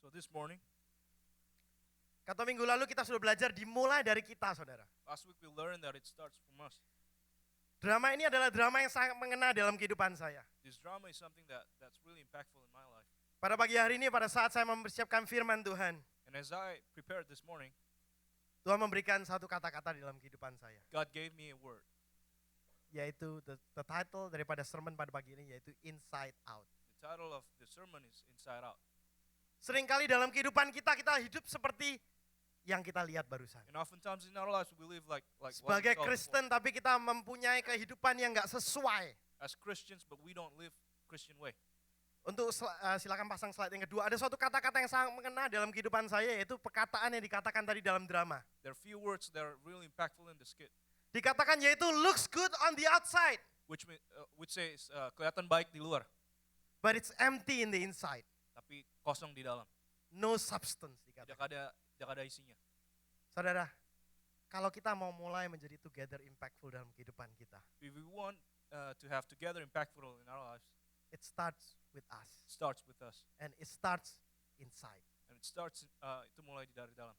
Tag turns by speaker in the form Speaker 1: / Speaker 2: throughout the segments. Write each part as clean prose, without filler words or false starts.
Speaker 1: So this morning,
Speaker 2: Kata minggu lalu kita sudah belajar dimulai dari kita, saudara.
Speaker 1: last week we learned that it starts from us.
Speaker 2: Drama ini adalah drama yang sangat mengena dalam kehidupan saya.
Speaker 1: This drama is something that's really impactful in my life.
Speaker 2: Pada pagi hari ini, pada saat saya mempersiapkan firman Tuhan,
Speaker 1: And as I prepared this morning,
Speaker 2: Tuhan memberikan satu kata-kata di dalam kehidupan saya.
Speaker 1: God gave me a word.
Speaker 2: Yaitu the title daripada sermon pada pagi ini yaitu Inside Out.
Speaker 1: The title of the sermon is Inside Out.
Speaker 2: Seringkali dalam kehidupan kita hidup seperti yang kita lihat barusan.
Speaker 1: And oftentimes in our lives we live like what we
Speaker 2: Sebagai
Speaker 1: saw
Speaker 2: Kristen
Speaker 1: before.
Speaker 2: tapi kita mempunyai kehidupan yang gak sesuai.
Speaker 1: As Christians, but we don't live Christian way.
Speaker 2: Untuk silakan pasang slide yang kedua. Ada suatu kata-kata yang sangat mengena dalam kehidupan saya yaitu perkataan yang dikatakan tadi dalam drama.
Speaker 1: There are few words that are really impactful in the skit,
Speaker 2: Dikatakan yaitu looks good on the outside,
Speaker 1: which says kelihatan baik di luar,
Speaker 2: but it's empty in the inside.
Speaker 1: tapi kosong di dalam.
Speaker 2: No substance dikatakan.
Speaker 1: Tidak ada isinya.
Speaker 2: Saudara, kalau kita mau mulai menjadi together impactful dalam kehidupan kita,
Speaker 1: If we want to have together impactful in our lives,
Speaker 2: it starts with us
Speaker 1: it starts with us,
Speaker 2: and it starts inside.
Speaker 1: and it starts itu mulai dari dalam.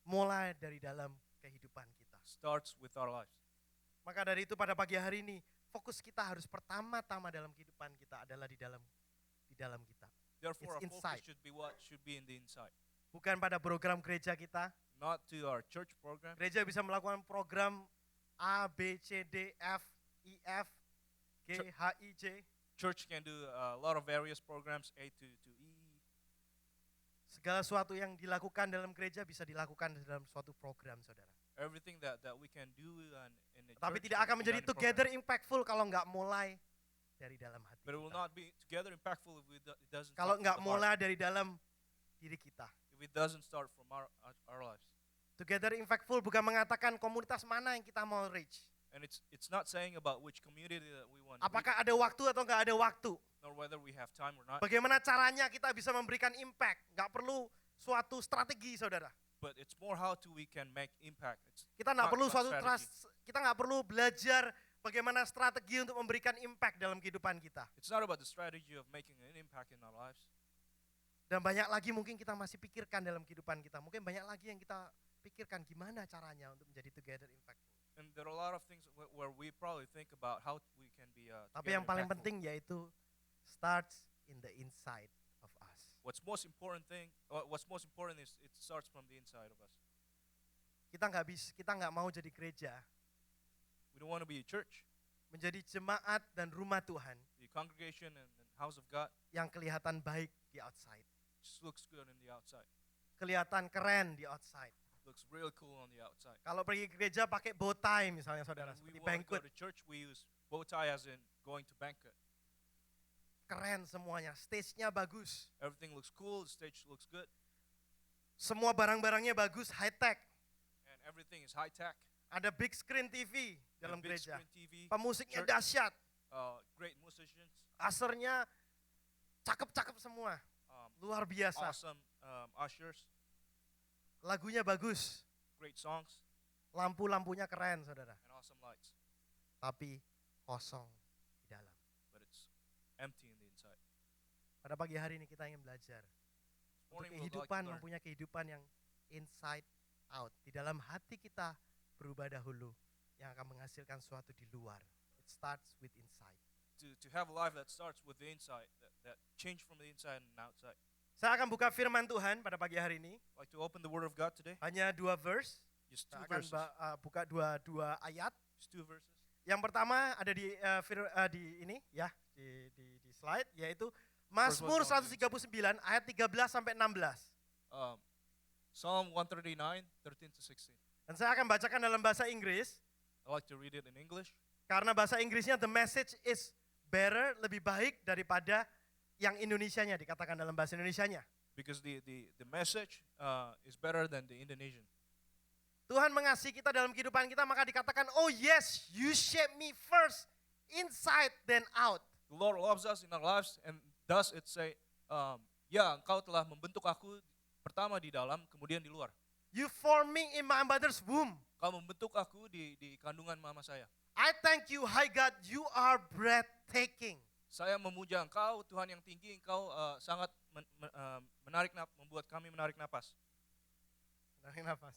Speaker 2: Mulai dari dalam kehidupan kita.
Speaker 1: Starts with our lives.
Speaker 2: Maka dari itu pada pagi hari ini fokus kita harus pertama-tama dalam kehidupan kita adalah di dalam kita.
Speaker 1: Therefore, our
Speaker 2: It's
Speaker 1: focus
Speaker 2: inside.
Speaker 1: should be what should be in the inside,
Speaker 2: Bukan pada program gereja kita.
Speaker 1: not to our church program.
Speaker 2: Gereja bisa melakukan program A, B, C, D, F, I, F, G, H, I, J.
Speaker 1: Church can do a lot of various programs, A to E.
Speaker 2: Segala sesuatu yang dilakukan dalam gereja bisa dilakukan dalam suatu program, saudara.
Speaker 1: Everything that we can do in the
Speaker 2: Tapi
Speaker 1: church
Speaker 2: tidak
Speaker 1: can
Speaker 2: akan
Speaker 1: be
Speaker 2: menjadi
Speaker 1: done in a
Speaker 2: together
Speaker 1: program.
Speaker 2: impactful kalau nggak mulai dari dalam hati
Speaker 1: But it will
Speaker 2: kita.
Speaker 1: not be together impactful if it doesn't
Speaker 2: Kalau
Speaker 1: start
Speaker 2: nggak
Speaker 1: from the heart.
Speaker 2: mulai dari dalam diri kita.
Speaker 1: If it doesn't start from our lives.
Speaker 2: Together impactful bukan mengatakan komunitas mana yang kita mau reach.
Speaker 1: And it's not saying about which community that we want to reach,
Speaker 2: Apakah ada waktu atau nggak ada waktu.
Speaker 1: nor whether we have time or not.
Speaker 2: Bagaimana caranya kita bisa memberikan impact. Nggak perlu suatu strategi, saudara.
Speaker 1: But it's more how we can make impact. It's
Speaker 2: Kita nggak
Speaker 1: not
Speaker 2: perlu
Speaker 1: about
Speaker 2: suatu
Speaker 1: strategy.
Speaker 2: kita nggak perlu belajar bagaimana strategi untuk memberikan impact dalam kehidupan kita.
Speaker 1: It's not about the strategy of making an impact in our lives.
Speaker 2: Dan banyak lagi mungkin kita masih pikirkan dalam kehidupan kita. Mungkin banyak lagi yang kita pikirkan gimana caranya untuk menjadi together impactful.
Speaker 1: And there are a lot of things where we probably think about how we can be
Speaker 2: Tapi yang
Speaker 1: together
Speaker 2: paling
Speaker 1: impactful.
Speaker 2: penting yaitu starts in the inside of us.
Speaker 1: What's most important is it starts from the inside of us.
Speaker 2: Kita nggak mau jadi gereja,
Speaker 1: We don't want to be a church,
Speaker 2: menjadi jemaat dan rumah Tuhan
Speaker 1: the congregation and house of God.
Speaker 2: yang kelihatan baik di outside,
Speaker 1: Just looks good on the outside.
Speaker 2: kelihatan keren di outside.
Speaker 1: Looks real cool on the outside.
Speaker 2: Kalau pergi ke gereja pakai bow tie misalnya, saudara,
Speaker 1: And we
Speaker 2: seperti
Speaker 1: want to go
Speaker 2: banquet,
Speaker 1: to church, we use bow tie as in going to banquet.
Speaker 2: keren semuanya, stage-nya bagus,
Speaker 1: Everything looks cool, the stage looks good,
Speaker 2: semua barang-barangnya bagus, high tech,
Speaker 1: and everything is high tech.
Speaker 2: ada big screen TV dalam
Speaker 1: And big
Speaker 2: gereja,
Speaker 1: screen TV,
Speaker 2: pemusiknya
Speaker 1: church.
Speaker 2: dahsyat,
Speaker 1: great musicians,
Speaker 2: asernya cakep-cakep semua, luar biasa,
Speaker 1: awesome ushers,
Speaker 2: lagunya bagus,
Speaker 1: great songs,
Speaker 2: lampu-lampunya keren, saudara,
Speaker 1: and awesome lights.
Speaker 2: tapi kosong di dalam.
Speaker 1: But it's empty in the inside.
Speaker 2: Pada pagi hari ini kita ingin belajar
Speaker 1: This
Speaker 2: untuk
Speaker 1: morning we would like to
Speaker 2: kehidupan,
Speaker 1: learn
Speaker 2: mempunyai kehidupan yang inside out. Di dalam hati kita berubah dahulu yang akan menghasilkan sesuatu di luar. It starts with inside.
Speaker 1: to have a life that starts with the inside, that change from the inside and outside.
Speaker 2: Saya akan buka firman Tuhan pada pagi hari ini.
Speaker 1: I'd like to open the Word of God today.
Speaker 2: Hanya 2 verse.
Speaker 1: Just two
Speaker 2: Saya akan
Speaker 1: verses.
Speaker 2: buka dua ayat.
Speaker 1: Just 2 verses.
Speaker 2: Yang pertama ada di ini ya, di slide, yaitu Mazmur 139 ayat 13 sampai 16.
Speaker 1: Psalm 139, 13 to 16.
Speaker 2: Dan saya akan bacakan dalam bahasa Inggris
Speaker 1: I like to read it in English
Speaker 2: karena bahasa Inggrisnya the message is better, lebih baik daripada yang Indonesianya, dikatakan dalam bahasa Indonesianya.
Speaker 1: because the message is better than the Indonesian.
Speaker 2: Tuhan mengasihi kita dalam kehidupan kita, maka dikatakan, oh yes, you shape me first inside then out.
Speaker 1: The Lord loves us in our lives, and thus it say, ya, Engkau telah membentuk aku pertama di dalam, kemudian di luar.
Speaker 2: You formed me in my mother's womb.
Speaker 1: Kau membentuk aku di kandungan mama saya.
Speaker 2: I thank you, high God, you are breathtaking.
Speaker 1: Saya memuja Engkau, Tuhan yang tinggi, Engkau sangat membuat kami menarik napas.
Speaker 2: Menarik nafas.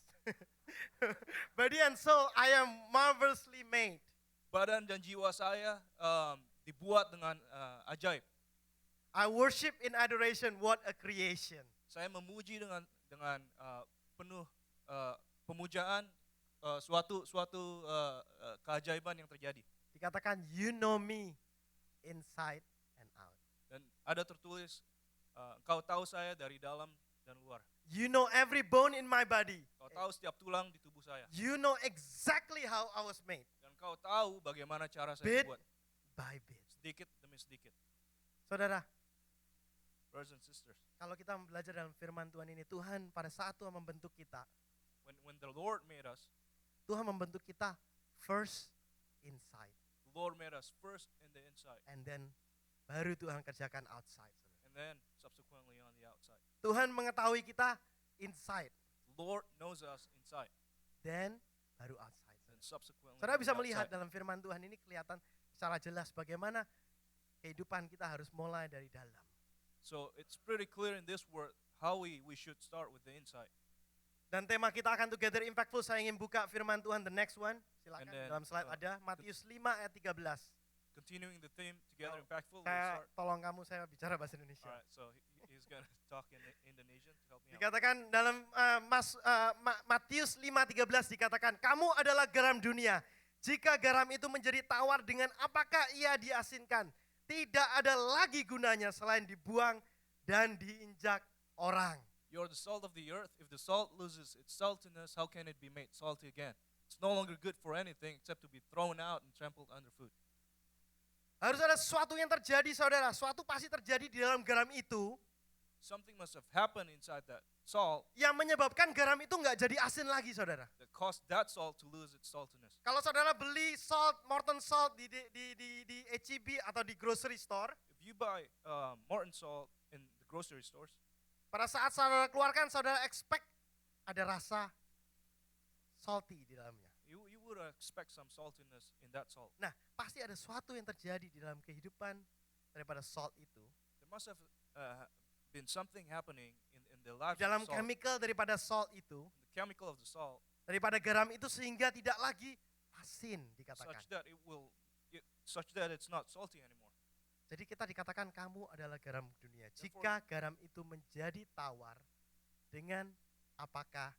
Speaker 2: Body and soul, I am marvelously made.
Speaker 1: Badan dan jiwa saya dibuat dengan ajaib.
Speaker 2: I worship in adoration, what a creation.
Speaker 1: Saya memuji dengan penuh pemujaan suatu keajaiban yang terjadi.
Speaker 2: Dikatakan you know me inside and out.
Speaker 1: Dan ada tertulis engkau tahu saya dari dalam dan luar.
Speaker 2: You know every bone in my body.
Speaker 1: Engkau tahu setiap tulang di tubuh saya.
Speaker 2: You know exactly how I was made.
Speaker 1: Dan engkau tahu bagaimana cara saya
Speaker 2: Bit
Speaker 1: dibuat.
Speaker 2: by bit.
Speaker 1: Sedikit demi sedikit.
Speaker 2: Saudara,
Speaker 1: Brothers and sisters,
Speaker 2: kalau kita belajar dalam firman Tuhan ini, Tuhan pada saat Tuhan membentuk kita,
Speaker 1: when the Lord made us,
Speaker 2: Tuhan membentuk kita first inside.
Speaker 1: the Lord made us first in the inside,
Speaker 2: And then baru Tuhan kerjakan outside.
Speaker 1: and then subsequently on the outside.
Speaker 2: Tuhan mengetahui kita inside,
Speaker 1: The Lord knows us inside,
Speaker 2: then baru outside.
Speaker 1: and subsequently
Speaker 2: Saudara
Speaker 1: on
Speaker 2: bisa
Speaker 1: the
Speaker 2: melihat
Speaker 1: outside.
Speaker 2: dalam firman Tuhan ini kelihatan secara jelas bagaimana kehidupan kita harus mulai dari dalam.
Speaker 1: So it's pretty clear in this word how we should start with the inside.
Speaker 2: Dan tema kita akan together impactful. Saya ingin buka firman Tuhan, the next one. Silakan,
Speaker 1: And then,
Speaker 2: dalam slide ada Matius 5 ayat 13.
Speaker 1: Continuing the theme together impactful, we'll
Speaker 2: Saya
Speaker 1: start.
Speaker 2: tolong kamu, saya bicara bahasa Indonesia.
Speaker 1: Alright, so he's gonna talk in Indonesian to help me out.
Speaker 2: Dikatakan dalam Matius 5:13 dikatakan, kamu adalah garam dunia. Jika garam itu menjadi tawar, dengan apakah ia diasinkan? Tidak ada lagi gunanya selain dibuang dan diinjak orang.
Speaker 1: You're the salt of the earth. If the salt loses its saltiness, how can it be made salty again? It's no longer good for anything except to be thrown out and trampled underfoot.
Speaker 2: Harus ada sesuatu yang terjadi, saudara. Suatu pasti terjadi di dalam garam itu
Speaker 1: Something must have happened inside that salt
Speaker 2: yang menyebabkan garam itu nggak jadi asin lagi, saudara.
Speaker 1: that caused that salt to lose its saltiness.
Speaker 2: Kalau saudara beli salt, Morton salt di H-E-B atau di grocery store,
Speaker 1: If you buy Morton salt in the grocery stores,
Speaker 2: pada saat saudara keluarkan, saudara expect ada rasa salty di dalamnya.
Speaker 1: you would expect some saltiness in that salt.
Speaker 2: Nah, pasti ada sesuatu yang terjadi di dalam kehidupan daripada salt itu.
Speaker 1: There must have been something happening in the life
Speaker 2: Dalam
Speaker 1: of the salt,
Speaker 2: chemical daripada salt itu,
Speaker 1: the chemical of the salt,
Speaker 2: daripada garam itu sehingga tidak lagi asin dikatakan.
Speaker 1: such that it's not salty anymore.
Speaker 2: Jadi kita dikatakan kamu adalah garam dunia. Jika garam itu menjadi tawar, dengan apakah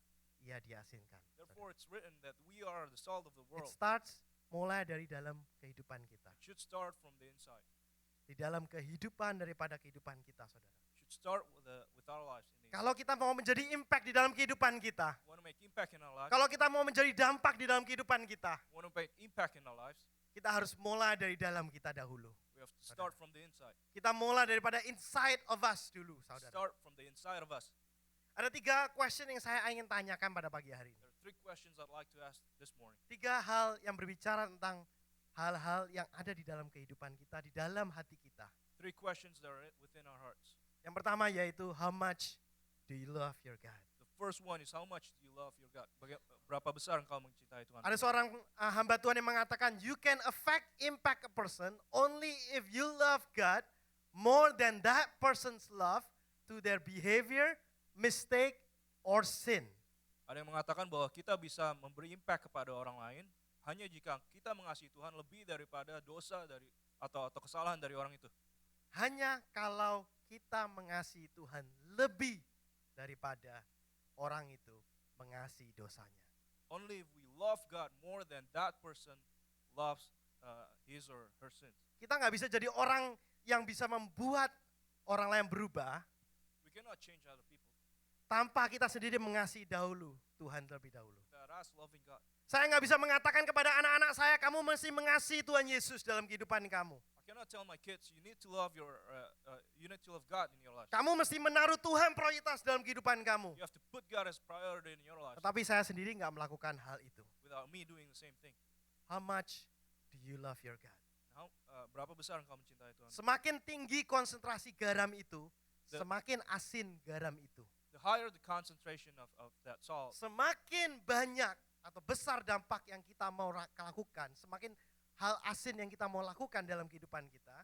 Speaker 2: ia diasinkan?
Speaker 1: Therefore, it's written that we are the salt of the
Speaker 2: It
Speaker 1: world.
Speaker 2: starts mulai dari dalam kehidupan kita.
Speaker 1: It should start from the inside.
Speaker 2: Di dalam kehidupan daripada kehidupan kita, saudara.
Speaker 1: It should start with our lives. In the
Speaker 2: Kalau kita mau menjadi impact di dalam kehidupan kita,
Speaker 1: want to make impact in our lives.
Speaker 2: kalau kita mau menjadi dampak di dalam kehidupan kita,
Speaker 1: Want to make impact in our lives.
Speaker 2: kita harus mulai dari dalam kita dahulu.
Speaker 1: We have to start from the inside.
Speaker 2: Kita mulai daripada inside of us dulu, saudara.
Speaker 1: Start from the inside of us.
Speaker 2: Ada 3 question yang saya ingin tanyakan pada pagi hari ini.
Speaker 1: There are 3 questions I'd like to ask this morning.
Speaker 2: 3 hal yang berbicara tentang hal-hal yang ada di dalam kehidupan kita, di dalam hati kita.
Speaker 1: 3 questions that are within our hearts.
Speaker 2: Yang pertama yaitu, how much do you love your God?
Speaker 1: The first one is, how much do you love your God? Berapa besar engkau mencintai Tuhan?
Speaker 2: Ada seorang hamba Tuhan yang mengatakan, you can impact a person only if you love God more than that person's love to their behavior, mistake, or sin.
Speaker 1: Ada yang mengatakan bahwa kita bisa memberi impact kepada orang lain hanya jika kita mengasihi Tuhan lebih daripada dosa atau kesalahan dari orang itu.
Speaker 2: Hanya kalau kita mengasihi Tuhan lebih daripada orang itu mengasihi dosanya.
Speaker 1: Only if we love God more than that person loves his or her sins.
Speaker 2: Kita nggak bisa jadi orang yang bisa membuat orang lain berubah
Speaker 1: We cannot change other people
Speaker 2: tanpa kita sendiri mengasihi dahulu Tuhan terlebih dahulu.
Speaker 1: without us loving God.
Speaker 2: Saya nggak bisa mengatakan kepada anak-anak saya, kamu mesti mengasihi Tuhan Yesus dalam kehidupan kamu.
Speaker 1: I cannot tell my kids you need to love God in your life.
Speaker 2: Kamu mesti menaruh Tuhan prioritas dalam kehidupan kamu.
Speaker 1: You have to put God as priority in your life
Speaker 2: Tetapi saya sendiri nggak melakukan hal itu.
Speaker 1: without me doing the same thing.
Speaker 2: How much do you love your God?
Speaker 1: Berapa besar engkau mencintai Tuhan?
Speaker 2: Semakin tinggi konsentrasi garam itu,
Speaker 1: The-
Speaker 2: semakin asin garam itu.
Speaker 1: The higher the concentration of that salt,
Speaker 2: Semakin banyak atau besar dampak yang kita mau lakukan, semakin hal asin yang kita mau lakukan dalam kehidupan kita,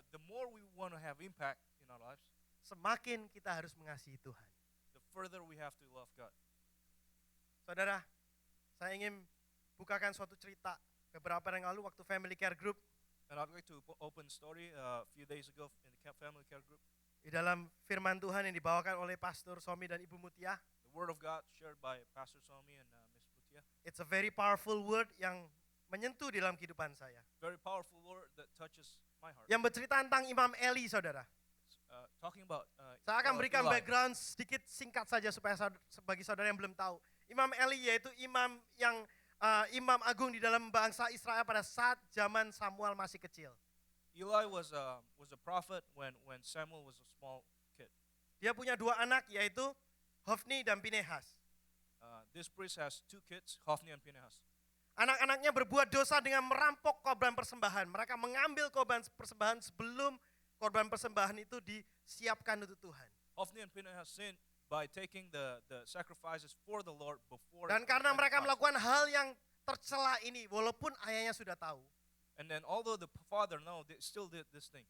Speaker 1: the more we want to have impact in our lives,
Speaker 2: semakin kita harus mengasihi Tuhan.
Speaker 1: the further we have to love God.
Speaker 2: Saudara, saya ingin bukakan suatu cerita. Beberapa hari yang lalu waktu family care group,
Speaker 1: And I'd like to open story a few days ago in the family care group.
Speaker 2: di dalam firman Tuhan yang dibawakan oleh Pastor Somi dan Ibu Mutia.
Speaker 1: The word of God shared by Pastor Somi and Miss Mutia.
Speaker 2: It's a very powerful word yang menyentuh di dalam kehidupan saya.
Speaker 1: Very powerful word that touches my heart.
Speaker 2: Yang bercerita tentang Imam Eli, saudara.
Speaker 1: Talking about
Speaker 2: Saya akan berikan
Speaker 1: Eli.
Speaker 2: background sedikit singkat saja supaya bagi saudara yang belum tahu. Imam Eli yaitu imam yang imam agung di dalam bangsa Israel pada saat zaman Samuel masih kecil.
Speaker 1: Eli was a prophet when Samuel was a small kid.
Speaker 2: Dia punya dua anak yaitu Hofni dan Pinehas.
Speaker 1: This priest has two kids, Hophni and Phinehas.
Speaker 2: Anak-anaknya berbuat dosa dengan merampok korban persembahan. Mereka mengambil korban persembahan sebelum korban persembahan itu disiapkan untuk Tuhan.
Speaker 1: Hophni and Phinehas sinned by taking the sacrifices for the Lord before.
Speaker 2: Dan karena mereka melakukan hal yang tercela ini, walaupun ayahnya sudah tahu,
Speaker 1: And then although the father they still did this thing.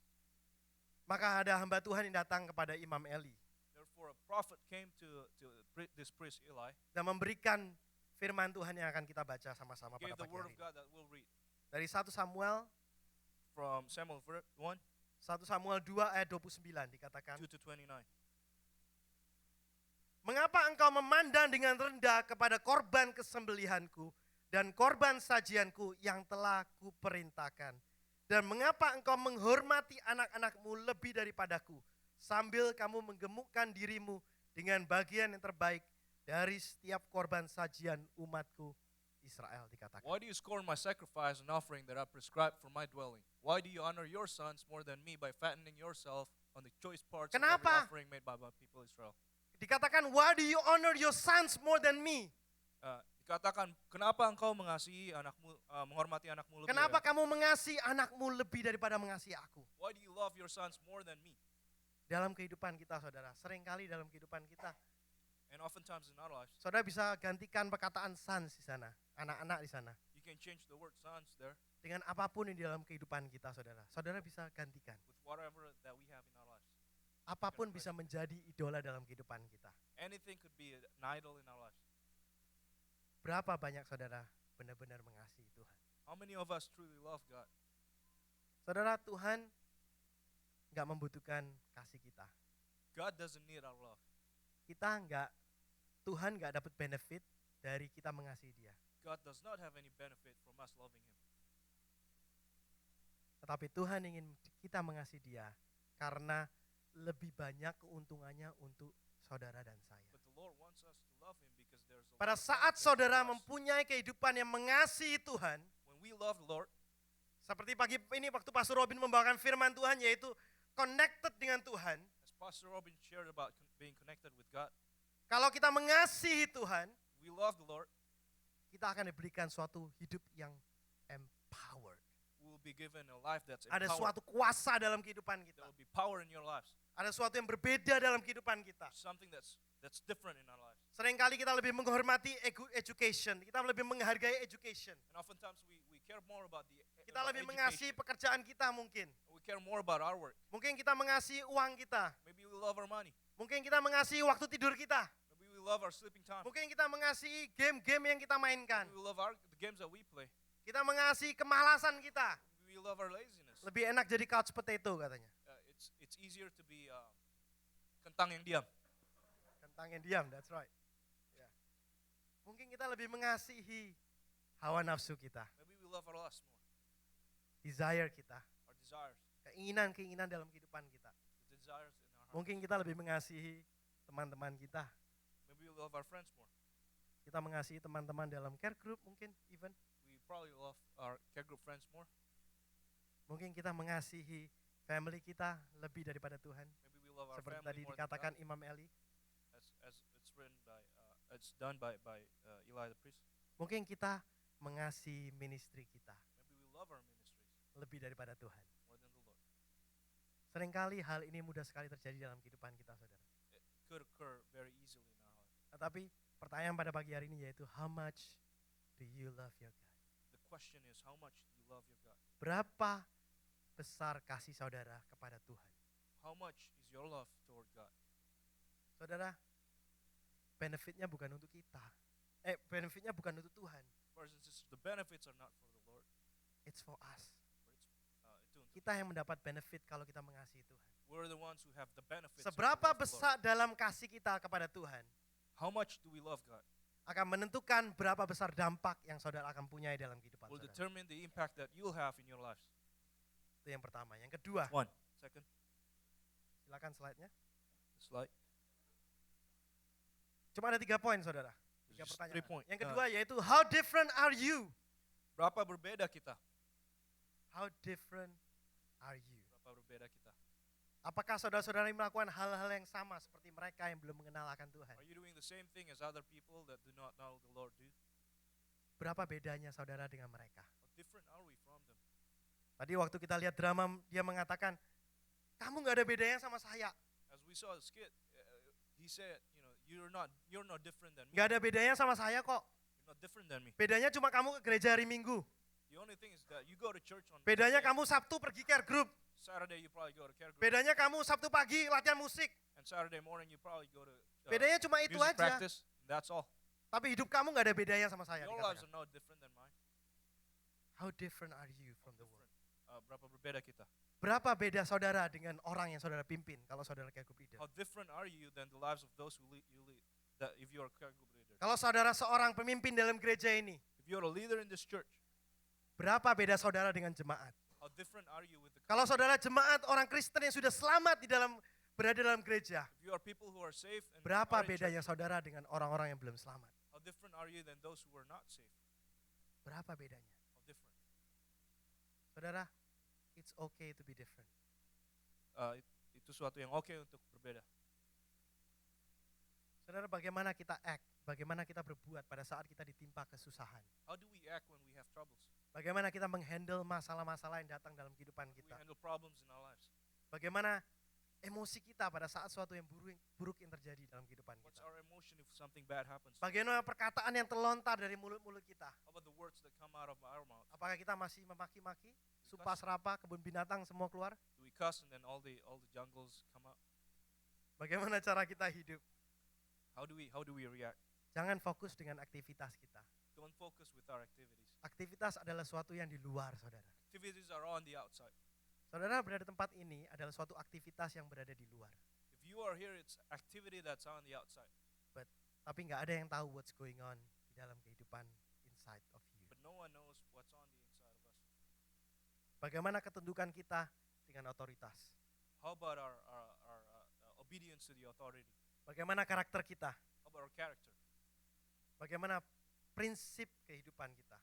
Speaker 2: maka ada hamba Tuhan yang datang kepada Imam Eli
Speaker 1: Therefore a prophet came to this priest Eli,
Speaker 2: dan memberikan firman Tuhan yang akan kita baca sama-sama pada
Speaker 1: gave the
Speaker 2: pagi
Speaker 1: word
Speaker 2: hari
Speaker 1: of
Speaker 2: ini.
Speaker 1: God that we'll read
Speaker 2: Dari 1 Samuel
Speaker 1: from Samuel 1,
Speaker 2: 1 Samuel 2 ayat 29 dikatakan,
Speaker 1: 2 to 29.
Speaker 2: "Mengapa engkau memandang dengan rendah kepada korban kesembelihanku dan korban sajianku yang telah kuperintahkan? Dan mengapa engkau menghormati anak-anakmu lebih daripadaku, sambil kamu menggemukkan dirimu dengan bagian yang terbaik dari setiap korban sajian umatku Israel?" Dikatakan.
Speaker 1: Why do you scorn my sacrifice and offering that I prescribed for my dwelling? Why do you honor your sons more than me by fattening yourself on the choice parts of every
Speaker 2: Kenapa?
Speaker 1: offering made by my people Israel?
Speaker 2: Dikatakan, "Why do you honor your sons more than me?"
Speaker 1: Dikatakan, kenapa engkau mengasihi anakmu, menghormati anakmu lebih?
Speaker 2: Kenapa kamu mengasihi anakmu lebih daripada mengasihi aku?
Speaker 1: Why do you love your sons more than me?
Speaker 2: Dalam kehidupan kita, saudara, seringkali dalam kehidupan kita,
Speaker 1: And oftentimes in our lives,
Speaker 2: saudara bisa gantikan perkataan sons di sana, anak-anak di sana,
Speaker 1: you can change the word sons there
Speaker 2: dengan apapun yang di dalam kehidupan kita, saudara. Saudara bisa gantikan.
Speaker 1: with whatever that we have in our lives.
Speaker 2: Apapun bisa menjadi idola dalam kehidupan kita.
Speaker 1: Anything could be an idol in our lives.
Speaker 2: Berapa banyak saudara benar-benar mengasihi Tuhan?
Speaker 1: How many of us truly love God?
Speaker 2: Saudara, Tuhan nggak membutuhkan kasih kita.
Speaker 1: God doesn't need our love.
Speaker 2: Tuhan nggak dapat benefit dari kita mengasihi Dia.
Speaker 1: God does not have any benefit from us loving Him.
Speaker 2: Tetapi Tuhan ingin kita mengasihi Dia karena lebih banyak keuntungannya untuk saudara dan saya.
Speaker 1: But the Lord wants us to love Him because there's a
Speaker 2: Pada
Speaker 1: lot of
Speaker 2: saat
Speaker 1: benefit
Speaker 2: saudara
Speaker 1: for us.
Speaker 2: mempunyai kehidupan yang mengasihi Tuhan,
Speaker 1: When we love the Lord,
Speaker 2: seperti pagi ini waktu Pastor Robin membawakan firman Tuhan, yaitu connected dengan Tuhan.
Speaker 1: as Pastor Robin shared about being connected with God,
Speaker 2: Kalau kita mengasihi Tuhan,
Speaker 1: we love the Lord,
Speaker 2: kita akan diberikan suatu hidup yang empowered.
Speaker 1: we will be given a life that's
Speaker 2: Ada
Speaker 1: empowered.
Speaker 2: suatu kuasa dalam kehidupan kita.
Speaker 1: There will be power in your lives.
Speaker 2: Ada sesuatu yang berbeda dalam kehidupan kita.
Speaker 1: Something that's different in our lives.
Speaker 2: Seringkali kita lebih menghormati education, kita lebih menghargai education.
Speaker 1: And oftentimes we care more about
Speaker 2: Kita
Speaker 1: about
Speaker 2: lebih mengasihi
Speaker 1: education.
Speaker 2: pekerjaan kita mungkin.
Speaker 1: We care more about our work.
Speaker 2: Mungkin kita mengasihi uang kita.
Speaker 1: Maybe we love our money.
Speaker 2: Mungkin kita mengasihi waktu tidur kita.
Speaker 1: Maybe we love our sleeping time.
Speaker 2: Mungkin kita mengasihi game-game yang kita mainkan.
Speaker 1: Maybe we love the games that we play.
Speaker 2: Kita mengasihi kemalasan kita.
Speaker 1: Maybe we love our laziness.
Speaker 2: Lebih enak jadi couch potato katanya.
Speaker 1: It's easier to be kentang yang diam.
Speaker 2: Kentang yang diam, that's right. Ya. Mungkin kita lebih mengasihi hawa nafsu kita,
Speaker 1: Maybe we love our lust more.
Speaker 2: desire kita,
Speaker 1: Our desires.
Speaker 2: keinginan-keinginan dalam kehidupan kita.
Speaker 1: The desires in our heart.
Speaker 2: Mungkin kita lebih mengasihi teman-teman kita.
Speaker 1: Maybe we love our friends more.
Speaker 2: Kita mengasihi teman-teman dalam care group mungkin even.
Speaker 1: We probably love our care group friends more.
Speaker 2: Mungkin kita mengasihi family kita lebih daripada Tuhan.
Speaker 1: Maybe we love our
Speaker 2: Seperti
Speaker 1: family
Speaker 2: tadi
Speaker 1: more
Speaker 2: dikatakan
Speaker 1: than God,
Speaker 2: Imam Eli.
Speaker 1: as it's written by it's done by Eli the priest.
Speaker 2: Mungkin kita mengasihi ministry kita
Speaker 1: Maybe we love our ministries
Speaker 2: lebih daripada Tuhan.
Speaker 1: more than the Lord.
Speaker 2: Seringkali hal ini mudah sekali terjadi dalam kehidupan kita, saudara.
Speaker 1: It could occur very easily in our life.
Speaker 2: Tetapi pertanyaan pada pagi hari ini yaitu, how much do you love your God?
Speaker 1: The question is, how much do you love your God?
Speaker 2: Berapa besar kasih saudara kepada Tuhan?
Speaker 1: how much is your love toward God?
Speaker 2: Saudara, benefitnya bukan untuk kita. Benefitnya bukan untuk Tuhan.
Speaker 1: Brothers and sisters, the benefits are not for the Lord,
Speaker 2: It's for us.
Speaker 1: but it's itu untuk
Speaker 2: Kita yang mendapat benefit kalau kita mengasihi Tuhan.
Speaker 1: we're the ones who have the benefits. of the
Speaker 2: Seberapa
Speaker 1: love of the Lord.
Speaker 2: besar dalam kasih kita kepada Tuhan
Speaker 1: How much do we love God
Speaker 2: akan menentukan berapa besar dampak yang saudara akan punya dalam kehidupan
Speaker 1: will
Speaker 2: saudara.
Speaker 1: determine the impact that you'll have in your lives.
Speaker 2: Itu yang pertama. Yang kedua,
Speaker 1: One. Second,
Speaker 2: silakan slide-nya.
Speaker 1: the slide.
Speaker 2: Cuma ada 3 poin saudara. 3
Speaker 1: Just
Speaker 2: pertanyaan.
Speaker 1: 3 points.
Speaker 2: Yang kedua yaitu how different are you?
Speaker 1: Berapa berbeda kita?
Speaker 2: How different are you?
Speaker 1: Berapa berbeda kita?
Speaker 2: Apakah saudara-saudara ini melakukan hal-hal yang sama seperti mereka yang belum mengenal akan Tuhan?
Speaker 1: Are you doing the same thing as other people that do not know the Lord do?
Speaker 2: Berapa bedanya saudara dengan mereka?
Speaker 1: How different are we from them?
Speaker 2: Tadi waktu kita lihat drama, dia mengatakan, kamu gak ada bedanya sama saya.
Speaker 1: As we saw the skit, he said, you're not different than me.
Speaker 2: Gak ada bedanya sama saya kok.
Speaker 1: You're not different than me.
Speaker 2: Bedanya cuma kamu ke gereja hari Minggu.
Speaker 1: The only thing is that you go to church on
Speaker 2: Bedanya
Speaker 1: Sunday.
Speaker 2: kamu Sabtu pergi care group.
Speaker 1: Saturday you probably go to care group,
Speaker 2: Bedanya kamu Sabtu pagi latihan musik.
Speaker 1: and Saturday morning you probably go to
Speaker 2: Bedanya cuma itu
Speaker 1: music
Speaker 2: aja.
Speaker 1: practice. That's all.
Speaker 2: Tapi hidup kamu gak ada bedanya sama saya.
Speaker 1: Your lives
Speaker 2: dikatakan.
Speaker 1: are no different than mine.
Speaker 2: How different are you from the world?
Speaker 1: Berapa berbeda kita?
Speaker 2: Berapa beda saudara dengan orang yang saudara pimpin kalau saudara care group leader?
Speaker 1: How different are you than the lives of those who you lead? That if you are a care group leader,
Speaker 2: Kalau saudara seorang pemimpin dalam gereja ini,
Speaker 1: if you're a leader in this church,
Speaker 2: berapa beda saudara dengan jemaat?
Speaker 1: how different are you with the?
Speaker 2: Kalau saudara jemaat orang Kristen yang sudah selamat berada dalam gereja,
Speaker 1: If you are people who are safe, and
Speaker 2: berapa
Speaker 1: are in
Speaker 2: bedanya
Speaker 1: church,
Speaker 2: saudara dengan orang-orang yang belum selamat?
Speaker 1: how different are you than those who are not safe?
Speaker 2: Berapa bedanya?
Speaker 1: How different?
Speaker 2: Saudara, it's okay to be different.
Speaker 1: Itu suatu yang oke untuk berbeda.
Speaker 2: Saudara, bagaimana kita act, bagaimana kita berbuat pada saat kita ditimpa kesusahan?
Speaker 1: How do we act when we have troubles?
Speaker 2: Bagaimana kita menghandle masalah-masalah yang datang dalam kehidupan
Speaker 1: We
Speaker 2: kita?
Speaker 1: handle problems in our lives.
Speaker 2: Bagaimana emosi kita pada saat suatu yang buruk yang terjadi dalam kehidupan
Speaker 1: What's
Speaker 2: kita?
Speaker 1: our emotion if something bad happens?
Speaker 2: Bagaimana perkataan yang terlontar dari mulut-mulut kita?
Speaker 1: How about the words that come out of our mouth?
Speaker 2: Apakah kita masih memaki-maki, supa serapa, kebun binatang semua keluar?
Speaker 1: Do we cuss and then all the jungles come out?
Speaker 2: Bagaimana cara kita hidup?
Speaker 1: How do we react?
Speaker 2: Jangan fokus dengan aktivitas kita.
Speaker 1: Don't focus with our activities.
Speaker 2: Aktivitas adalah suatu yang di luar, saudara.
Speaker 1: Activities are on the outside.
Speaker 2: Saudara berada di tempat ini adalah suatu aktivitas yang berada di luar.
Speaker 1: If you are here, it's activity that's on the outside.
Speaker 2: Tapi nggak ada yang tahu what's going on di dalam kehidupan inside of you.
Speaker 1: But no one knows what's on the inside of us.
Speaker 2: Bagaimana ketundukan kita dengan otoritas?
Speaker 1: How about our obedience to the authority?
Speaker 2: Bagaimana karakter kita?
Speaker 1: How about our character?
Speaker 2: Bagaimana prinsip kehidupan kita?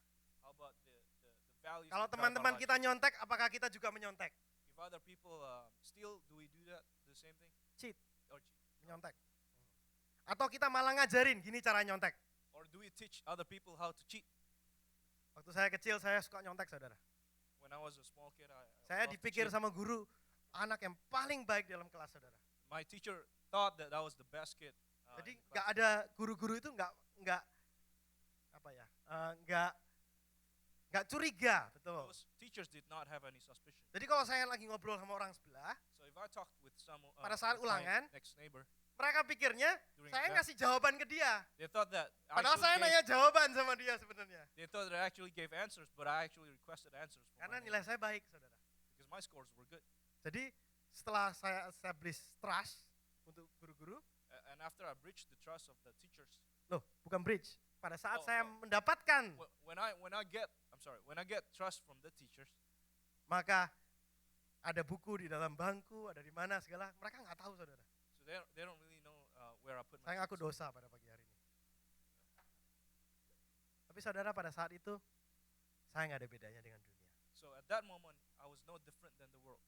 Speaker 1: How about the values?
Speaker 2: Kalau
Speaker 1: that drive our
Speaker 2: teman-teman
Speaker 1: lives?
Speaker 2: kita nyontek, apakah kita juga menyontek?
Speaker 1: If other people steal, do we do that? The same thing?
Speaker 2: Cheat,
Speaker 1: Or cheat?
Speaker 2: menyontek. Atau kita malah ngajarin gini cara nyontek.
Speaker 1: Or do we teach other people how to cheat?
Speaker 2: Waktu saya kecil saya suka nyontek, saudara.
Speaker 1: When I was a small kid, I
Speaker 2: Saya
Speaker 1: loved to
Speaker 2: dipikir
Speaker 1: cheat.
Speaker 2: sama guru anak yang paling baik dalam kelas, saudara.
Speaker 1: My teacher thought that I was the best kid.
Speaker 2: Jadi
Speaker 1: in the
Speaker 2: nggak
Speaker 1: class.
Speaker 2: ada guru-guru itu nggak apa ya, nggak curiga, betul.
Speaker 1: Those teachers did not have any suspicion.
Speaker 2: Jadi kalau saya lagi ngobrol sama orang sebelah,
Speaker 1: So if I talked with someone,
Speaker 2: Pada saat
Speaker 1: with my
Speaker 2: ulangan,
Speaker 1: next neighbor,
Speaker 2: mereka pikirnya
Speaker 1: during
Speaker 2: saya
Speaker 1: exam,
Speaker 2: ngasih jawaban ke dia.
Speaker 1: they thought that
Speaker 2: Padahal saya nanya jawaban sama dia sebenarnya.
Speaker 1: they thought that I actually gave answers, but I actually requested answers for
Speaker 2: Karena
Speaker 1: my
Speaker 2: nilai
Speaker 1: neighbor,
Speaker 2: saya baik, saudara.
Speaker 1: because my scores were good.
Speaker 2: Jadi setelah saya establish trust untuk guru-guru,
Speaker 1: And after I breached the trust of the teachers,
Speaker 2: loh bukan bridge. Pada saat
Speaker 1: Oh,
Speaker 2: saya
Speaker 1: oh.
Speaker 2: mendapatkan,
Speaker 1: when I get trust from the teachers,
Speaker 2: maka ada buku di dalam bangku, ada di mana segala, mereka nggak tahu, saudara.
Speaker 1: so they don't really know where I put my
Speaker 2: Saya ngaku
Speaker 1: kids.
Speaker 2: dosa pada pagi hari ini. Tapi saudara, pada saat itu saya nggak ada bedanya dengan dunia.
Speaker 1: So at that moment, I was no different than the world.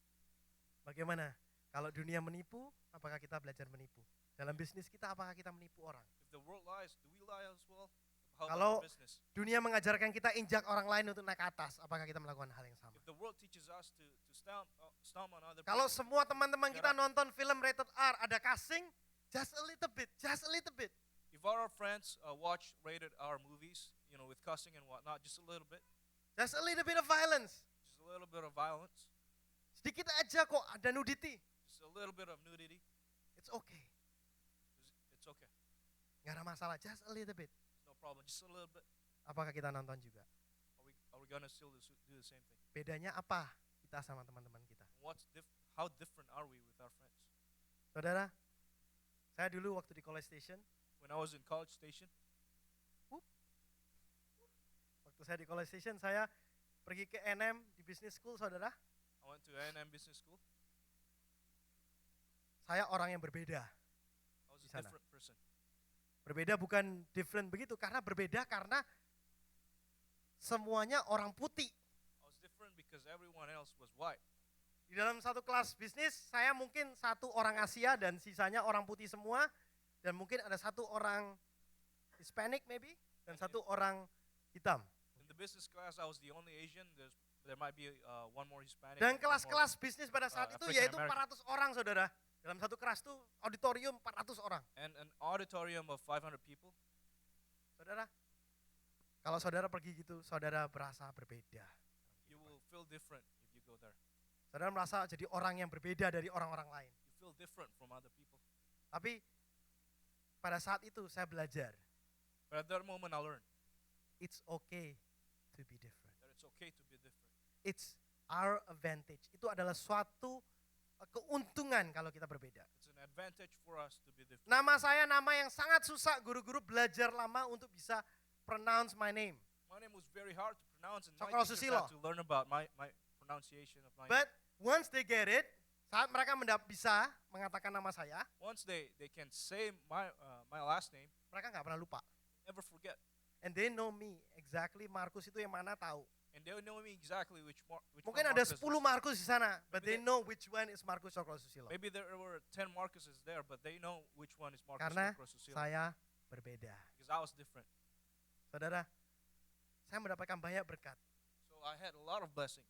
Speaker 2: Bagaimana? Kalau dunia menipu, apakah kita belajar menipu? Dalam bisnis kita, apakah kita menipu orang?
Speaker 1: If the world lies, do we lie as well? How
Speaker 2: Kalau
Speaker 1: about our business?
Speaker 2: dunia mengajarkan kita injak orang lain untuk naik ke atas, apakah kita melakukan hal yang sama?
Speaker 1: If the world teaches us to stomp on other
Speaker 2: Kalau
Speaker 1: people,
Speaker 2: semua teman-teman kita
Speaker 1: Gerard.
Speaker 2: nonton film rated R, ada casing, just a little bit, just a little bit.
Speaker 1: if our friends watch rated R movies, with cussing and whatnot, just a little bit
Speaker 2: Just a little bit of violence.
Speaker 1: of violence,
Speaker 2: Sedikit aja kok ada nudity.
Speaker 1: just it's a little bit of nudity,
Speaker 2: it's okay.
Speaker 1: it's okay.
Speaker 2: Nggak ada masalah, just a little bit.
Speaker 1: It's no problem, just a little bit.
Speaker 2: Apakah kita nonton juga?
Speaker 1: Are we gonna still do the same thing?
Speaker 2: Bedanya apa kita sama teman-teman kita?
Speaker 1: How different are we with our friends?
Speaker 2: Saudara, saya dulu waktu di College Station,
Speaker 1: When I was in College Station,
Speaker 2: waktu saya di College Station, saya pergi ke NM di Business School, saudara.
Speaker 1: I went to A&M Business School.
Speaker 2: Saya orang yang berbeda.
Speaker 1: I was
Speaker 2: Di
Speaker 1: a
Speaker 2: sana.
Speaker 1: different person.
Speaker 2: Berbeda bukan different begitu, karena berbeda karena semuanya orang putih.
Speaker 1: I was different because everyone else was white.
Speaker 2: Di dalam satu kelas bisnis, saya mungkin satu orang Asia dan sisanya orang putih semua. Dan mungkin ada satu orang Hispanic maybe, dan satu orang hitam.
Speaker 1: In the business class, I was the only Asian. There might be one more Hispanic.
Speaker 2: Dan
Speaker 1: and one more-
Speaker 2: kelas-kelas bisnis pada saat itu
Speaker 1: African
Speaker 2: yaitu
Speaker 1: American.
Speaker 2: 400 orang, saudara. Dalam satu kelas itu auditorium 400 orang.
Speaker 1: and an auditorium of 500 people.
Speaker 2: Saudara, kalau saudara pergi gitu, saudara berasa berbeda.
Speaker 1: You will feel different if you go there.
Speaker 2: Saudara merasa jadi orang yang berbeda dari orang-orang lain.
Speaker 1: You feel different from other people.
Speaker 2: Tapi pada saat itu saya belajar,
Speaker 1: But at that moment, I learned
Speaker 2: it's okay to be different.
Speaker 1: that it's okay to be different.
Speaker 2: It's our advantage. Itu adalah suatu keuntungan kalau kita berbeda.
Speaker 1: It's an advantage for us to be different.
Speaker 2: Nama saya nama yang sangat susah, guru-guru belajar lama untuk bisa pronounce my name.
Speaker 1: My name was very hard to pronounce, and my
Speaker 2: Cokro
Speaker 1: teachers
Speaker 2: Susilo.
Speaker 1: had to learn about my pronunciation of my name.
Speaker 2: But once they get it, saat mereka bisa mengatakan nama saya,
Speaker 1: Once they can say my last name,
Speaker 2: mereka nggak pernah lupa.
Speaker 1: never forget.
Speaker 2: And they know me exactly. Markus itu yang mana tahu.
Speaker 1: And they know me exactly which
Speaker 2: Mungkin
Speaker 1: one
Speaker 2: ada
Speaker 1: Marcus
Speaker 2: 10
Speaker 1: was.
Speaker 2: Markus di sana, but
Speaker 1: Maybe
Speaker 2: they know which one is Markus Cokro Susilo.
Speaker 1: Maybe there were 10 Marcuses there, but they know which one is Marcus
Speaker 2: Karena
Speaker 1: Cokro Susilo.
Speaker 2: saya berbeda.
Speaker 1: Because I was different.
Speaker 2: Saudara, saya mendapatkan banyak berkat
Speaker 1: So I had a lot of blessings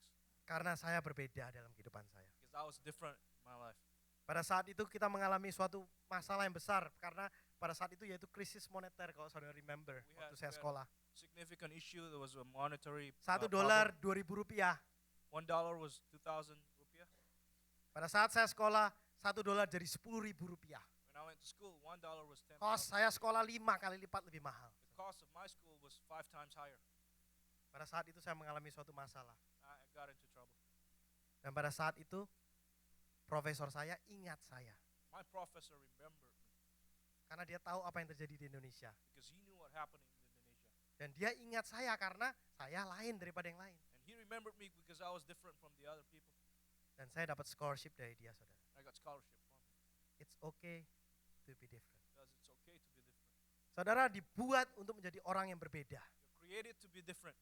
Speaker 2: karena saya berbeda dalam kehidupan saya.
Speaker 1: because I was different in my life.
Speaker 2: Pada saat itu kita mengalami suatu masalah yang besar karena pada saat itu yaitu krisis moneter kalau saudara remember
Speaker 1: We
Speaker 2: waktu
Speaker 1: had-
Speaker 2: saya
Speaker 1: we had-
Speaker 2: sekolah.
Speaker 1: Significant issue. There was a monetary.
Speaker 2: $1
Speaker 1: problem.
Speaker 2: $2.000.
Speaker 1: $1 was 2,000 rupiah.
Speaker 2: Pada saat saya sekolah $1 jadi $10.000.
Speaker 1: When I went to school, $1 was 10,000.
Speaker 2: Kos saya sekolah 5 kali lipat lebih mahal.
Speaker 1: The cost of my school was 5 times higher.
Speaker 2: Pada saat itu saya mengalami suatu masalah.
Speaker 1: I got into trouble.
Speaker 2: Dan pada saat itu profesor saya ingat saya
Speaker 1: My professor remembered me
Speaker 2: karena dia tahu apa yang terjadi di Indonesia.
Speaker 1: because he knew what happened in Indonesia.
Speaker 2: Dan dia ingat saya karena saya lain daripada yang lain.
Speaker 1: And he remembered me because I was different from the other people.
Speaker 2: Dan saya dapat scholarship dari dia, saudara.
Speaker 1: I got scholarship from him
Speaker 2: It's okay to be different.
Speaker 1: because it's okay to be different.
Speaker 2: Saudara dibuat untuk menjadi orang yang berbeda.
Speaker 1: You're created to be different.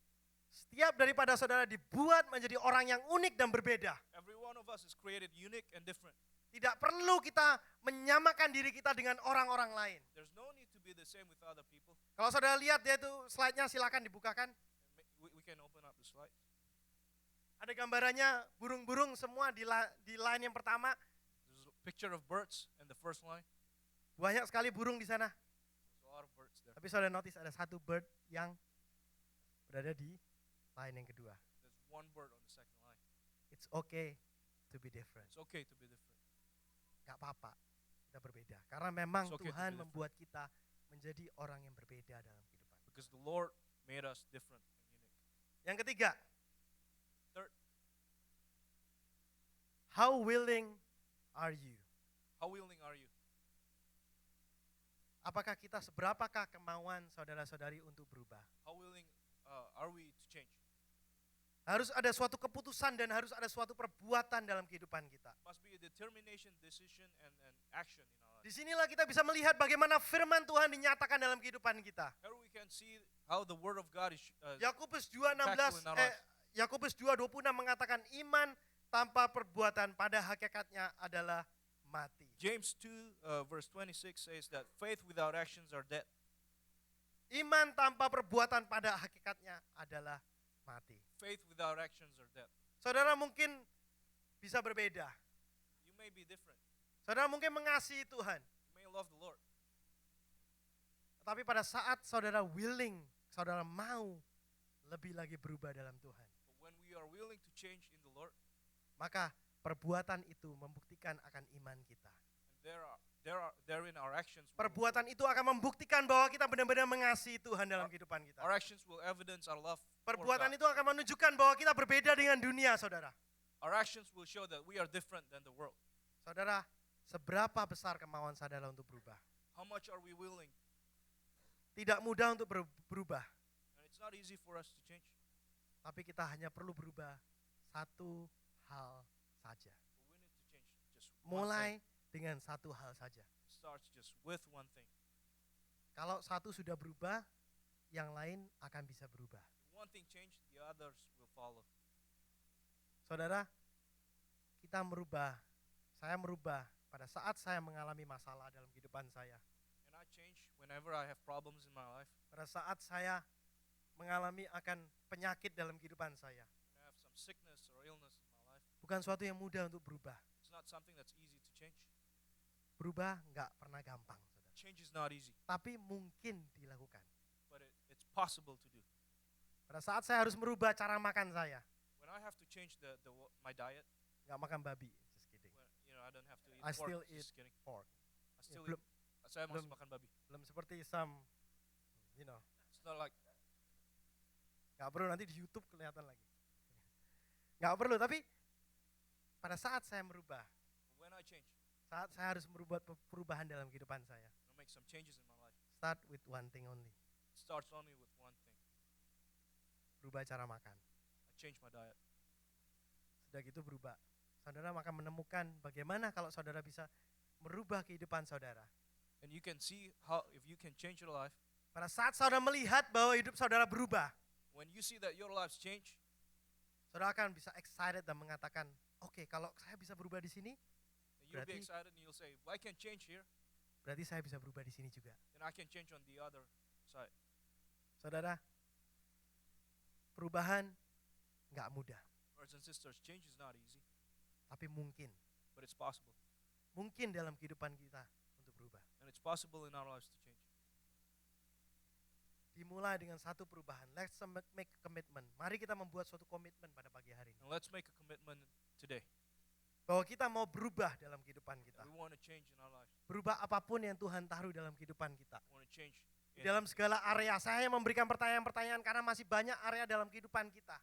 Speaker 2: Setiap daripada saudara dibuat menjadi orang yang unik dan berbeda.
Speaker 1: Every one of us is created unique and different.
Speaker 2: Tidak perlu kita menyamakan diri kita dengan orang-orang lain.
Speaker 1: There's no need to be the same with other people.
Speaker 2: Kalau saudara lihat ya itu slide-nya silakan dibukakan.
Speaker 1: And we can open up the slide.
Speaker 2: Ada gambarannya burung-burung semua di line yang pertama.
Speaker 1: There's a picture of birds in the first line.
Speaker 2: Banyak sekali burung di sana.
Speaker 1: There's a lot of birds there.
Speaker 2: Tapi saudara notice ada satu bird yang berada di line yang kedua.
Speaker 1: There's one bird on the second line.
Speaker 2: It's okay to be different.
Speaker 1: It's okay to be different.
Speaker 2: Gak apa-apa, kita berbeda. Karena memang
Speaker 1: It's okay to
Speaker 2: Tuhan
Speaker 1: be different.
Speaker 2: membuat kita menjadi orang yang berbeda dalam kehidupan.
Speaker 1: Because the Lord made us different and unique.
Speaker 2: Yang ketiga,
Speaker 1: Third,
Speaker 2: how willing are you?
Speaker 1: how willing are you?
Speaker 2: Apakah kita seberapakah kemauan saudara-saudari untuk berubah?
Speaker 1: How willing are we to change?
Speaker 2: Harus ada suatu keputusan dan harus ada suatu perbuatan dalam kehidupan kita.
Speaker 1: Must be a determination, decision, and action in our life.
Speaker 2: Disinilah kita bisa melihat bagaimana firman Tuhan dinyatakan dalam kehidupan kita.
Speaker 1: Here we can see how the word of God is
Speaker 2: Yakobus 2:16 Yakobus 2:26 mengatakan iman tanpa perbuatan pada hakikatnya adalah mati.
Speaker 1: James 2 verse 26 says that faith without actions are dead.
Speaker 2: Iman tanpa perbuatan pada hakikatnya adalah mati.
Speaker 1: Faith without actions are dead.
Speaker 2: Saudara mungkin bisa berbeda.
Speaker 1: You may be different.
Speaker 2: Saudara mungkin mengasihi Tuhan.
Speaker 1: You may love the Lord.
Speaker 2: Tapi pada saat saudara willing, saudara mau lebih lagi berubah dalam Tuhan,
Speaker 1: But when we are willing to change in the Lord,
Speaker 2: maka perbuatan itu membuktikan akan iman kita.
Speaker 1: And therein our actions
Speaker 2: Perbuatan itu akan membuktikan bahwa kita benar-benar mengasihi Tuhan dalam kehidupan kita.
Speaker 1: our actions will evidence our love for
Speaker 2: Perbuatan
Speaker 1: God.
Speaker 2: itu akan menunjukkan bahwa kita berbeda dengan dunia, saudara.
Speaker 1: Our actions will show that we are different than the world.
Speaker 2: Saudara, seberapa besar kemauan saudara untuk berubah?
Speaker 1: How much are we willing?
Speaker 2: Tidak mudah untuk berubah,
Speaker 1: And it's not easy for us to change.
Speaker 2: tapi kita hanya perlu berubah satu hal saja.
Speaker 1: But we need to change just one thing.
Speaker 2: Mulai dengan satu hal saja.
Speaker 1: It starts just with one thing.
Speaker 2: Kalau satu sudah berubah, yang lain akan bisa berubah.
Speaker 1: If one thing changed, the others will follow.
Speaker 2: Saudara, kita merubah, saya merubah pada saat saya mengalami masalah dalam kehidupan saya.
Speaker 1: And I change whenever I have problems in my life.
Speaker 2: Pada saat saya mengalami akan penyakit dalam kehidupan saya.
Speaker 1: When I have some sickness or illness in my life.
Speaker 2: Bukan suatu yang mudah untuk berubah.
Speaker 1: It's not something that's easy to change.
Speaker 2: Berubah nggak pernah gampang, saudara.
Speaker 1: Change is not easy,
Speaker 2: Tapi mungkin dilakukan.
Speaker 1: but it's possible to do.
Speaker 2: Pada saat saya harus merubah cara makan saya.
Speaker 1: When I have to change my diet,
Speaker 2: Nggak makan babi, just kidding.
Speaker 1: when, I don't have to eat
Speaker 2: I
Speaker 1: pork.
Speaker 2: still
Speaker 1: Just kidding.
Speaker 2: Pork.
Speaker 1: I still
Speaker 2: belum-
Speaker 1: eat. Saya masih
Speaker 2: belum-
Speaker 1: makan babi.
Speaker 2: Belum seperti some,
Speaker 1: It's not like
Speaker 2: nggak perlu nanti di YouTube kelihatan lagi. Nggak perlu, tapi pada saat saya merubah,
Speaker 1: when I change,
Speaker 2: saat saya harus merubah perubahan dalam kehidupan saya.
Speaker 1: I make some changes in my life.
Speaker 2: Start with one thing only.
Speaker 1: It starts only with one thing.
Speaker 2: Berubah cara makan.
Speaker 1: I change my diet.
Speaker 2: Sudah gitu berubah. Saudara akan menemukan bagaimana kalau saudara bisa merubah kehidupan saudara.
Speaker 1: And you can see how, if you can change your life,
Speaker 2: Pada saat saudara melihat bahwa hidup saudara berubah,
Speaker 1: when you see that your lives change,
Speaker 2: saudara akan bisa excited dan mengatakan, oke, kalau saya bisa berubah di sini,
Speaker 1: you'll be
Speaker 2: Berarti-
Speaker 1: excited and you'll say, if I can change here,
Speaker 2: berarti saya bisa berubah di sini juga.
Speaker 1: then I can change on the other side.
Speaker 2: Saudara, perubahan nggak mudah,
Speaker 1: Brothers and sisters, change is not easy,
Speaker 2: tapi mungkin.
Speaker 1: but it's possible.
Speaker 2: Mungkin dalam kehidupan kita untuk berubah.
Speaker 1: And it's possible in our lives to change.
Speaker 2: Dimulai dengan satu perubahan. Let's make a commitment. Mari kita membuat suatu komitmen pada pagi hari ini.
Speaker 1: And let's make a commitment today.
Speaker 2: Bahwa kita mau berubah dalam kehidupan kita.
Speaker 1: We want to change in our lives.
Speaker 2: Berubah apapun yang Tuhan taruh dalam kehidupan kita.
Speaker 1: We want to change
Speaker 2: Di dalam segala area. Saya memberikan pertanyaan-pertanyaan karena masih banyak area dalam kehidupan kita.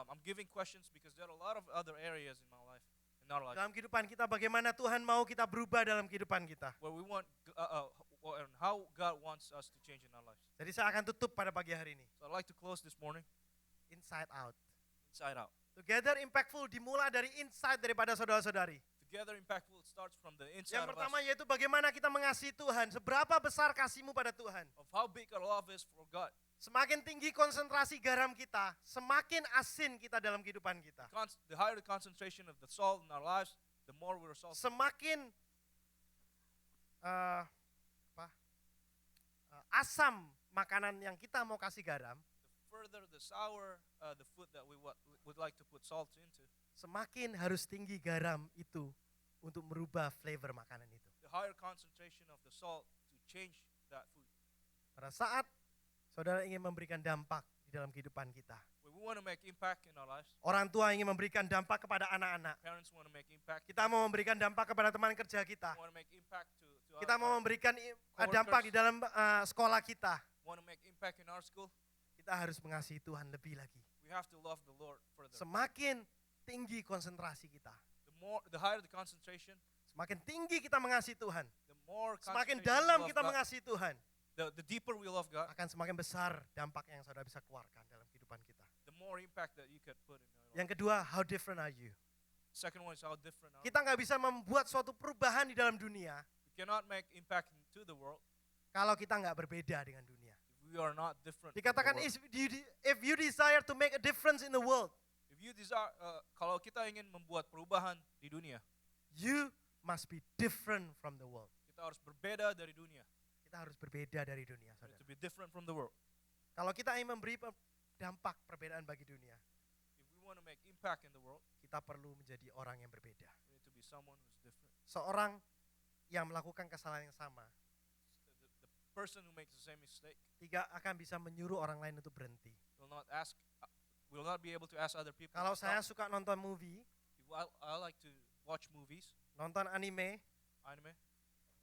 Speaker 1: I'm giving questions because there are a lot of other areas in my life, in our life,
Speaker 2: Dalam kehidupan kita bagaimana Tuhan mau kita berubah dalam kehidupan kita.
Speaker 1: where we want, and how God wants us to change in our lives.
Speaker 2: Jadi saya akan tutup pada pagi hari ini.
Speaker 1: So I'd like to close this morning,
Speaker 2: Inside out.
Speaker 1: inside out.
Speaker 2: Together impactful dimulai dari inside daripada saudara-saudari.
Speaker 1: Together impactful, it starts from the inside
Speaker 2: Yang
Speaker 1: of
Speaker 2: pertama
Speaker 1: us,
Speaker 2: yaitu bagaimana kita mengasihi Tuhan. Seberapa besar kasihmu pada Tuhan.
Speaker 1: of how big our love is for God.
Speaker 2: Semakin tinggi konsentrasi garam kita, semakin asin kita dalam kehidupan kita.
Speaker 1: The higher the concentration of the salt in our lives, the more we're salty.
Speaker 2: Semakin asam makanan yang kita mau kasih garam,
Speaker 1: The further the sour the food that we would like to put salt into,
Speaker 2: semakin harus tinggi garam itu untuk merubah flavor makanan itu.
Speaker 1: the higher concentration of the salt to change that food.
Speaker 2: Pada saat saudara ingin memberikan dampak di dalam kehidupan kita,
Speaker 1: When we want to make impact in our lives,
Speaker 2: orang tua ingin memberikan dampak kepada anak-anak,
Speaker 1: parents want to make impact.
Speaker 2: kita mau memberikan dampak kepada teman kerja kita,
Speaker 1: We want to make impact to
Speaker 2: kita mau
Speaker 1: our
Speaker 2: memberikan
Speaker 1: coworkers.
Speaker 2: dampak di dalam sekolah kita,
Speaker 1: want to make impact in our school.
Speaker 2: kita harus mengasihi Tuhan lebih lagi.
Speaker 1: We have to love the Lord further.
Speaker 2: Semakin tinggi konsentrasi kita,
Speaker 1: The higher the concentration,
Speaker 2: semakin tinggi kita mengasihi Tuhan,
Speaker 1: the more
Speaker 2: semakin
Speaker 1: concentration we
Speaker 2: dalam
Speaker 1: love
Speaker 2: kita
Speaker 1: God,
Speaker 2: mengasihi Tuhan,
Speaker 1: the deeper we love God,
Speaker 2: akan semakin besar dampak yang saudara bisa keluarkan dalam kehidupan kita.
Speaker 1: the more impact that you could put in our life.
Speaker 2: Yang kedua, how different are you?
Speaker 1: Second one is how different are we.
Speaker 2: Kita nggak bisa membuat suatu perubahan di dalam dunia
Speaker 1: We cannot make impact into the world
Speaker 2: kalau kita nggak berbeda dengan dunia.
Speaker 1: if we are not different. from the
Speaker 2: Dikatakan
Speaker 1: world.
Speaker 2: if you desire to make a difference in the world,
Speaker 1: If you desire, kalau kita ingin membuat perubahan di dunia,
Speaker 2: you must be different from the world.
Speaker 1: kita harus berbeda dari dunia.
Speaker 2: Kita harus berbeda dari dunia,
Speaker 1: We need
Speaker 2: saudara.
Speaker 1: to be different from the world.
Speaker 2: Kalau kita ingin memberi dampak perbedaan bagi dunia,
Speaker 1: If we want to make impact in the world,
Speaker 2: kita perlu menjadi orang yang berbeda.
Speaker 1: we need to be someone who's different.
Speaker 2: Seorang yang melakukan kesalahan yang sama,
Speaker 1: The person who makes the same mistake
Speaker 2: tidak akan bisa menyuruh orang lain untuk berhenti.
Speaker 1: will not be able to ask other people.
Speaker 2: Kalau
Speaker 1: to
Speaker 2: saya
Speaker 1: stop.
Speaker 2: suka nonton movie,
Speaker 1: If I like to watch movies,
Speaker 2: nonton anime.
Speaker 1: anime.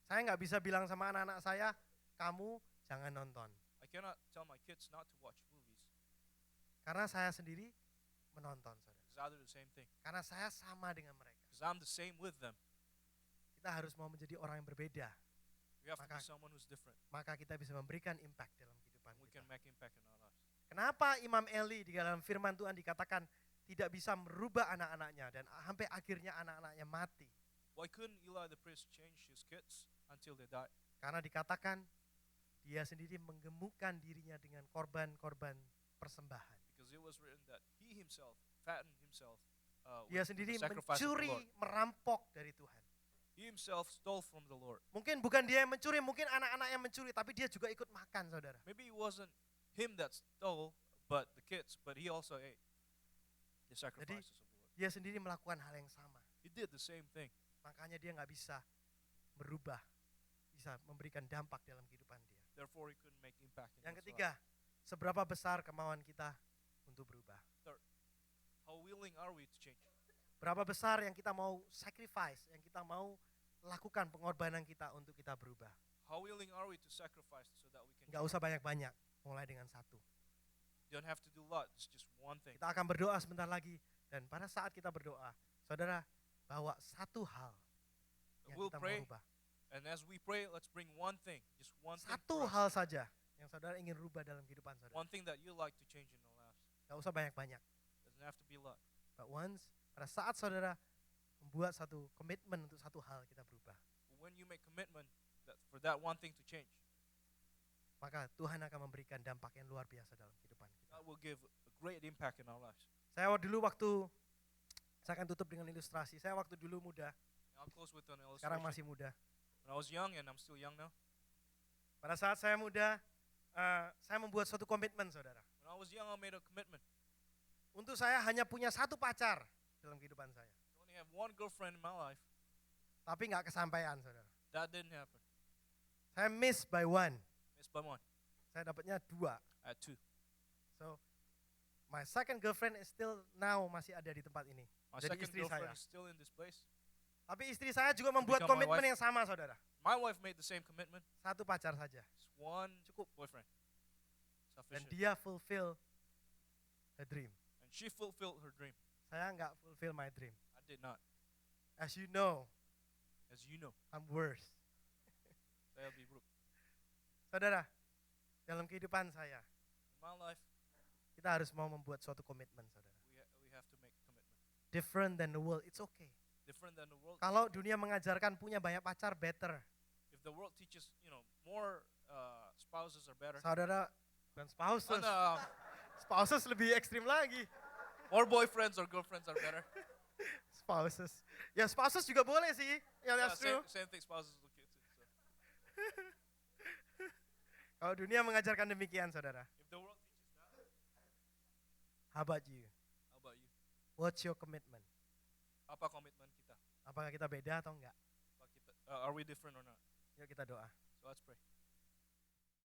Speaker 2: Saya nggak bisa bilang sama anak-anak saya, kamu jangan nonton.
Speaker 1: I cannot tell my kids not to watch movies
Speaker 2: Karena saya sendiri menonton, saudara.
Speaker 1: because I do the same thing.
Speaker 2: Karena saya sama dengan mereka.
Speaker 1: Because I'm the same with them.
Speaker 2: Kita harus mau menjadi orang yang berbeda.
Speaker 1: We have to be
Speaker 2: Maka-
Speaker 1: someone who's different.
Speaker 2: Maka kita bisa memberikan impact dalam kehidupan
Speaker 1: We
Speaker 2: kita.
Speaker 1: can make impact in our lives.
Speaker 2: Kenapa Imam Eli di dalam firman Tuhan dikatakan tidak bisa merubah anak-anaknya dan sampai akhirnya anak-anaknya mati?
Speaker 1: Why couldn't Eli the priest change his kids until they died?
Speaker 2: Karena dikatakan dia sendiri menggemukkan dirinya dengan korban-korban persembahan.
Speaker 1: Because it was written that he himself fattened himself
Speaker 2: Dia
Speaker 1: with
Speaker 2: sendiri
Speaker 1: the sacrifice of the
Speaker 2: mencuri,
Speaker 1: Lord.
Speaker 2: merampok dari Tuhan.
Speaker 1: He himself stole from the Lord.
Speaker 2: Mungkin bukan dia yang mencuri, mungkin anak-anak yang mencuri, tapi dia juga ikut makan, saudara.
Speaker 1: Maybe it wasn't him that stole, but the kids, but he also ate the sacrifices of the Lord.
Speaker 2: Dia sendiri melakukan hal yang sama.
Speaker 1: He did the same thing.
Speaker 2: Makanya dia nggak bisa merubah, bisa memberikan dampak dalam kehidupan dia.
Speaker 1: Therefore, he couldn't make impact in
Speaker 2: Yang
Speaker 1: his
Speaker 2: ketiga, seberapa besar kemauan kita untuk berubah?
Speaker 1: life. How willing are we to change?
Speaker 2: Berapa besar yang kita mau sacrifice, yang kita mau lakukan pengorbanan kita untuk kita berubah?
Speaker 1: How willing are we to sacrifice so that we can
Speaker 2: Nggak usah banyak-banyak, mulai dengan satu.
Speaker 1: don't have to do a lot, it's just one thing.
Speaker 2: Kita akan berdoa sebentar lagi, dan pada saat kita berdoa, saudara bawa satu hal yang
Speaker 1: We'll
Speaker 2: kita mau
Speaker 1: pray,
Speaker 2: rubah.
Speaker 1: and as we pray, let's bring one thing, just one thing.
Speaker 2: Satu
Speaker 1: for us.
Speaker 2: hal saja yang saudara ingin rubah dalam kehidupan saudara.
Speaker 1: One thing that you like to change in our lives.
Speaker 2: Nggak usah banyak-banyak.
Speaker 1: Doesn't have to be a lot.
Speaker 2: But once, pada saat saudara membuat satu komitmen untuk satu hal kita berubah,
Speaker 1: But when you make commitment that for that one thing to change,
Speaker 2: maka Tuhan akan memberikan dampak yang luar biasa dalam kehidupan kita.
Speaker 1: God will give a great impact in our lives.
Speaker 2: Saya dulu waktu, saya akan tutup dengan ilustrasi. Saya waktu dulu muda,
Speaker 1: And I'll close with an
Speaker 2: sekarang
Speaker 1: illustration.
Speaker 2: masih muda.
Speaker 1: When I was young, and I'm still young now,
Speaker 2: Pada saat saya muda, saya membuat suatu komitmen, saudara.
Speaker 1: when I was young, I made a commitment
Speaker 2: Untuk saya hanya punya satu pacar dalam kehidupan saya.
Speaker 1: to only have one girlfriend in my life.
Speaker 2: Tapi nggak kesampaian, saudara.
Speaker 1: That didn't happen.
Speaker 2: Saya miss by one.
Speaker 1: Missed by one.
Speaker 2: Saya dapatnya dua.
Speaker 1: I had two.
Speaker 2: So, my second girlfriend is still now masih ada di tempat ini.
Speaker 1: My
Speaker 2: Jadi
Speaker 1: second
Speaker 2: istri
Speaker 1: girlfriend
Speaker 2: saya.
Speaker 1: is still in this place.
Speaker 2: Tapi istri saya juga membuat
Speaker 1: become my
Speaker 2: komitmen
Speaker 1: wife.
Speaker 2: yang sama, saudara.
Speaker 1: My wife made the same commitment.
Speaker 2: Satu pacar saja.
Speaker 1: It's one
Speaker 2: Cukup.
Speaker 1: boyfriend.
Speaker 2: Dan
Speaker 1: Sufficient.
Speaker 2: dia fulfill the dream.
Speaker 1: And she fulfilled her dream.
Speaker 2: Saya nggak fulfill my dream.
Speaker 1: I did not.
Speaker 2: As you know,
Speaker 1: As you know,
Speaker 2: I'm worse.
Speaker 1: that'll be rude.
Speaker 2: Saudara, dalam kehidupan saya,
Speaker 1: In my life,
Speaker 2: kita harus mau membuat suatu komitmen, saudara.
Speaker 1: we have to make commitment.
Speaker 2: Different than the world, it's okay.
Speaker 1: Different than the world.
Speaker 2: Kalau dunia mengajarkan punya banyak pacar, better.
Speaker 1: If the world teaches, more spouses are better.
Speaker 2: Saudara, bukan spouses.
Speaker 1: And,
Speaker 2: Spouses lebih ekstrim lagi.
Speaker 1: more boyfriends or girlfriends are better.
Speaker 2: Spouses. Ya spouses juga boleh sih. Ya,
Speaker 1: Yeah,
Speaker 2: that's true.
Speaker 1: same thing. Spouses look good too. So.
Speaker 2: Kalau dunia mengajarkan demikian, saudara.
Speaker 1: If the world teaches that,
Speaker 2: How about you?
Speaker 1: how about you?
Speaker 2: What's your commitment?
Speaker 1: Apa komitmen kita?
Speaker 2: Apakah kita beda atau enggak?
Speaker 1: Are we different or not?
Speaker 2: Yuk kita doa.
Speaker 1: So let's pray.